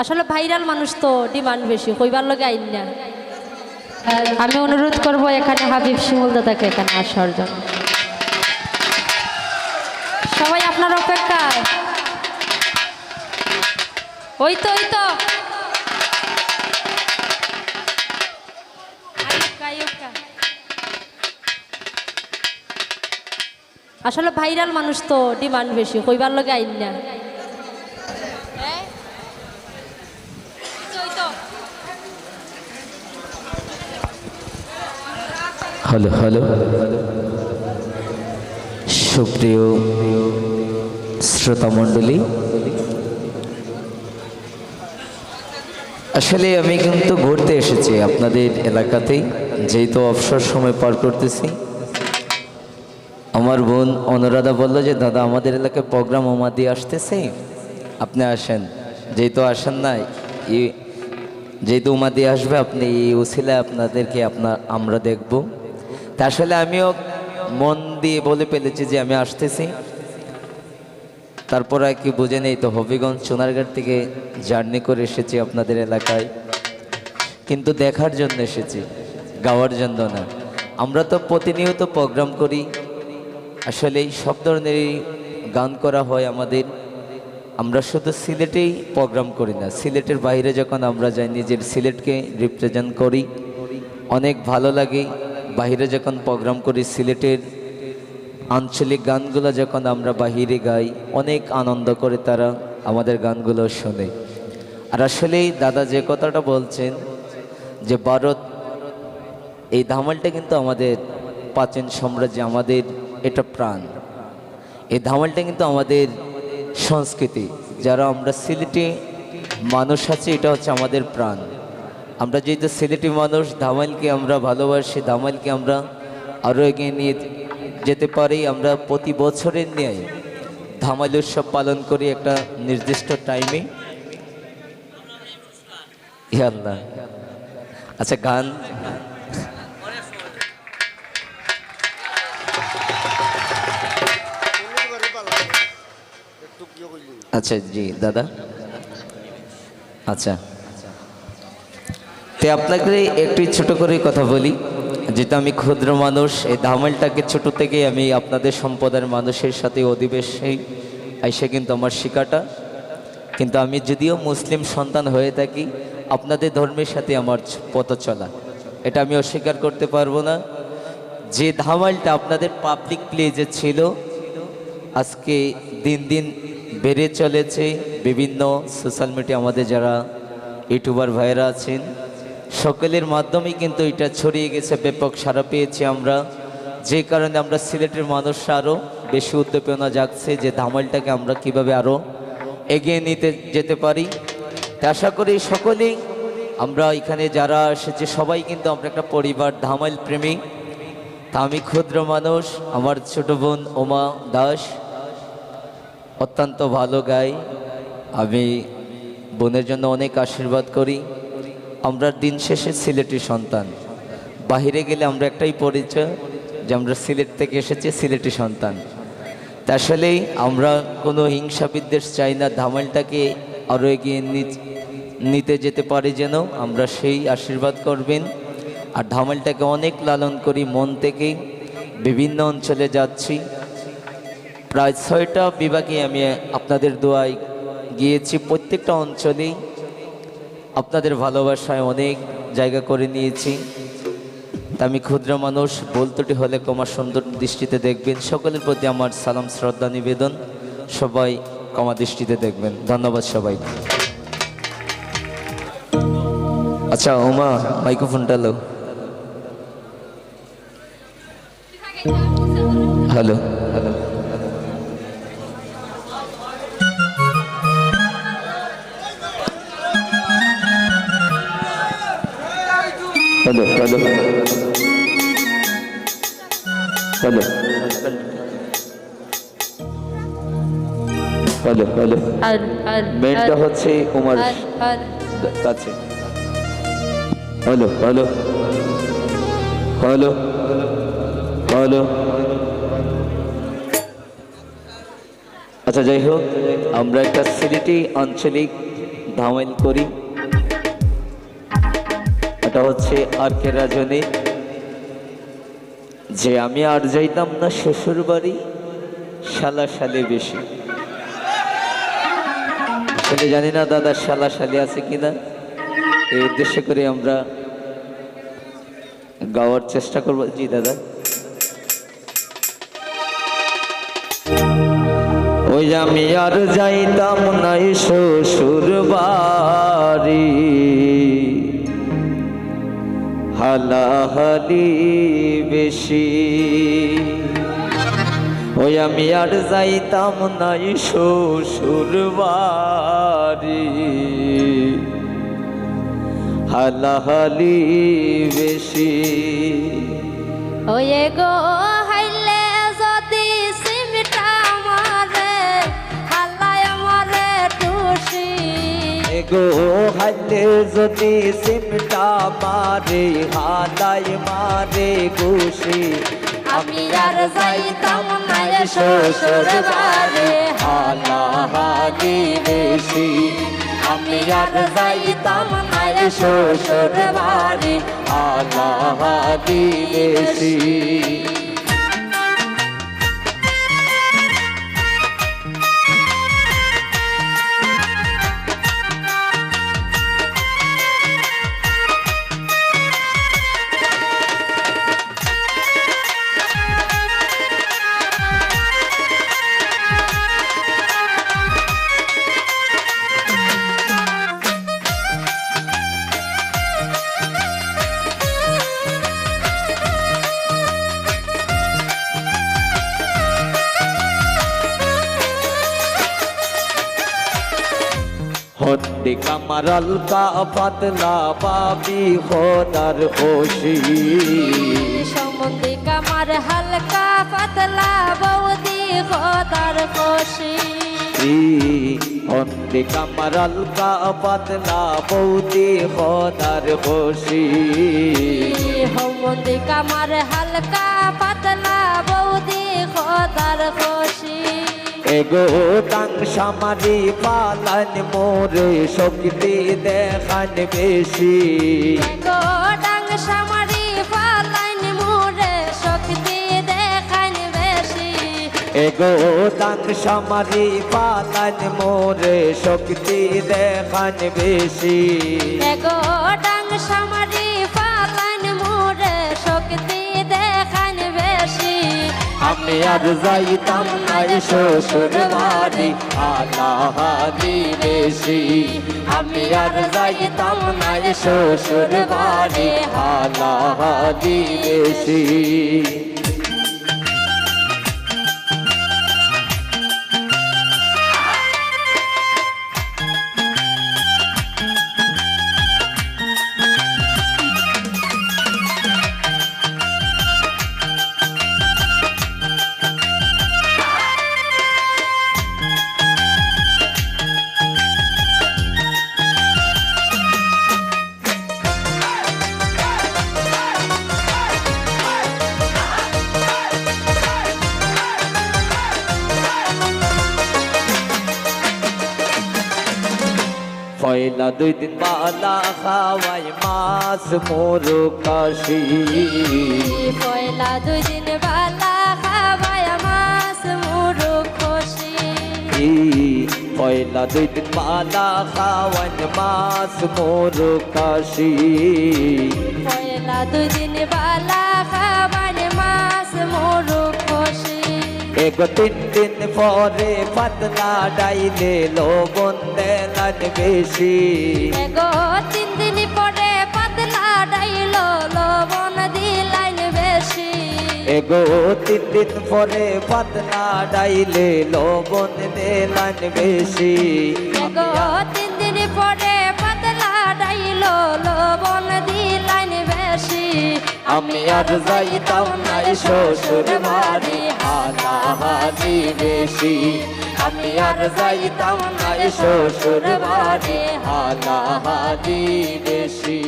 আসলে ভাইরাল মানুষ তো ডিমান্ড বেশি, কইবার লগে আইন না। আমি অনুরোধ করব এখানে হাবিব শিমুল দাদাকে এখানে আসার জন্য। সবাই আপনার অপেক্ষায়। ওই তো ওই তো আসলে ভাইরাল মানুষ তো ডিমান্ড বেশি, কইবার লগে আইন না। হ্যালো হ্যালো, সুপ্রিয় শ্রোতা মণ্ডলী, আসলে আমি কিন্তু ঘুরতে এসেছি আপনাদের এলাকাতেই, যেহেতু অবসর সময় পার করতেছি। আমার বোন অনুরাধা বললো যে দাদা আমাদের এলাকায় প্রোগ্রাম ওমা দিয়ে আসতেছে, আপনি আসেন। যেহেতু আসেন না, যেহেতু উমা দিয়ে আসবে, আপনি এই উসিলায় আপনাদেরকে আমরা দেখব। তা আসলে আমিও মন দিয়ে বলে ফেলেছি যে আমি আসতেছি। তারপর আর কি বুঝে নেই, তো হবিগঞ্জ সোনারঘাট থেকে জার্নি করে এসেছি আপনাদের এলাকায়, কিন্তু দেখার জন্য এসেছি, গাওয়ার জন্য না। আমরা তো প্রতিনিয়ত প্রোগ্রাম করি, আসলে সব ধরনেরই গান করা হয় আমাদের। আমরা শুধু সিলেটেই প্রোগ্রাম করি না, সিলেটের বাইরে যখন আমরা যাই, নিজের সিলেটকে রিপ্রেজেন্ট করি, অনেক ভালো লাগে। বাইরে যখন প্রোগ্রাম করি, সিলেটের আঞ্চলিক গানগুলো যখন আমরা বাহিরে গাই, অনেক আনন্দ করে তারা আমাদের গানগুলো শোনে। আর আসলেই দাদা যে কথাটা বলছেন যে ভারত, এই ধামালটা কিন্তু আমাদের প্রাচীন সাম্রাজ্য, আমাদের এটা প্রাণ। এই ধামালটা কিন্তু আমাদের সংস্কৃতি। যারা আমরা সিলেটি মানুষ আছি, এটা হচ্ছে আমাদের প্রাণ। আমরা যেহেতু সিলেটি মানুষ, ধামালকে আমরা ভালোবাসি, ধামালকে আমরা আরও এগিয়ে নিয়ে যেতে পারি। আমরা প্রতি বছরের নিয়ে ধামাল উৎসব পালন করি একটা নির্দিষ্ট টাইমে। আল্লাহ, আচ্ছা গান আচ্ছা জি দাদা, আচ্ছা তো আপনাকে একটু ছোট করে কথা বলি। যেটা আমি ক্ষুদ্র মানুষ, এই ধামালটাকে ছোট থেকে আমি আপনাদের সম্প্রদায়ের মানুষের সাথে অধিবেশে এসে কিন্তু আমার শিকাটা, কিন্তু আমি যদিও মুসলিম সন্তান হয়ে থাকি, আপনাদের ধর্মের সাথে আমার পথ চলা, এটা আমি অস্বীকার করতে পারবো না। যে ধামালটা আপনাদের পাবলিক প্লেজে ছিল, আজকে দিন দিন বেড়ে চলেছে। বিভিন্ন সোশ্যাল মিডিয়া আমাদের যারা ইউটিউবার ভাইরা আছেন, সকলের মাধ্যমেই কিন্তু এটা ছড়িয়ে গেছে, ব্যাপক সাড়া পেয়েছি আমরা। যে কারণে আমরা সিলেটের মানুষরা আরও বেশি উদ্দীপনা জাগছে যে ধামালটাকে আমরা কিভাবে আরও এগিয়ে নিতে যেতে পারি। তা আশা করি সকলেই আমরা এখানে যারা এসেছে সবাই কিন্তু আমরা একটা পরিবার, ধামাল প্রেমী। তা আমি ক্ষুদ্র মানুষ, আমার ছোট বোন ওমা দাস অত্যন্ত ভালো গায়। আমি বোনের জন্য অনেক আশীর্বাদ করি। আমরা দিন শেষে সিলেটি সন্তান, বাহিরে গেলে আমরা একটাই পরিচয় যে আমরা সিলেট থেকে এসেছি, সিলেটি সন্তান। তা আসলেই আমরা কোনো হিংসা বিদ্বেষ চাই না, ধামালটাকে আরও এগিয়ে নিতে যেতে পারি, যেন আমরা সেই আশীর্বাদ করবেন। আর ধামালটাকে অনেক লালন করি মন থেকেই। বিভিন্ন অঞ্চলে যাচ্ছি, প্রায় 6টা বিভাগে আমি আপনাদের দোয়ায় গিয়েছি, প্রত্যেকটা অঞ্চলেই আপনাদের ভালোবাসায় অনেক জায়গা করে নিয়েছি। তা আমি ক্ষুদ্র মানুষ, বলতুটি হলে ক্ষমা সুন্দর দৃষ্টিতে দেখবেন। সকলের প্রতি আমার সালাম শ্রদ্ধা নিবেদন, সবাই ক্ষমা দৃষ্টিতে দেখবেন। ধন্যবাদ সবাই। আচ্ছা ওমা, মাইক্রোফোনটা লো। Hello hello, hello hello hello hello hello, মেনটা হচ্ছে উমার কাছে। হ্যালো হ্যালো হ্যালো হ্যালো, আচ্ছা যাই হোক, আমরা একটা সিলেটি আঞ্চলিক ধামাইল করি। এটা হচ্ছে আর কে রাজনে, যে আমি আর যাইতাম না শ্বশুর বাড়ি, শালা শালি বেশি। আসলে জানি না দাদা শালা শালি আছে কিনা, এই উদ্দেশ্য করে আমরা গাওয়ার চেষ্টা করব। জি দাদা, ওই আমি আর যাইতাম নাই শ্বশুর বাড়ি, হালাহালি বেশি। ওই আমি আর যাইতাম নাই শ্বশুর বাড়ি, হালাহালি বেশি। ওয়ে গো হাইলে যদি সিমটা মারে হালায় মারে টুসি, গো হাইলে যদি সিমটা মারে হালায় মারে ঘুষি। আমি আর যাইতাম না শ্বশুর বাড়ি, হালাহালি বেশি। আমি আর যাইতাম না শ্বশুর বাড়ি, হালাহালি বেশি। হন্ডে কামারাল কা পাতলা বাবি খোদার খুশি। সম্বন্ধে কামার হালকা পাতলা বৌদি খোদার খুশি। হন্ডে কামারাল কা পাতলা বৌদি খোদার খুশি। সম্বন্ধে কামার হালকা পাতলা বৌদি খোদার খুশি। এগো তাং সামারি পালান মোরে শক্তি দেখান বেশি। গো ডাং সামারি পালাইন মোরে শক্তি দেখান বেশি। এগো তাং সামারি পালান মোরে শক্তি দেখান বেশি। গো ডাং সামারি পালাইন মোরে শক্তি দেখান বেশি। আমি আর যাইতাম নাই শ্বশুর বাড়ি, হালাহালি বেশি। আমি আর যাইতাম নাই শ্বশুর বাড়ি, হালাহালি বেশি। পয়লা 2 দিন বালা খাওয়াই মাছ মোর কাশি। পয়লা 2 দিন বালা খাবায় মাছ মুরু খুশি। পয়লা 2 দিন বালা খাওয়াই মাছ মোর কাশি। পয়লা 2 দিন বালা খাবায় মাছ মুরু খুশি। এগো 3 দিন পরে পাতলা ডাইলে লবণ দেলান বেশি। গো 3 দিন পরে পাতলা ডাইলো লবণ দিলাইন বেশি। এগো 3 দিন পরে পাতলা ডাইলে লবণ দেলান বেশি। গো 3 দিন পরে পাতলা ডাইলো লবণ দিলাইন বেশি। আমি আর যাইতাম নাই শ্বশুর বাড়ি, হালাহালি বেশি। আমি আর যাইতাম নাই শ্বশুর বাড়ি, হালাহালি বেশি।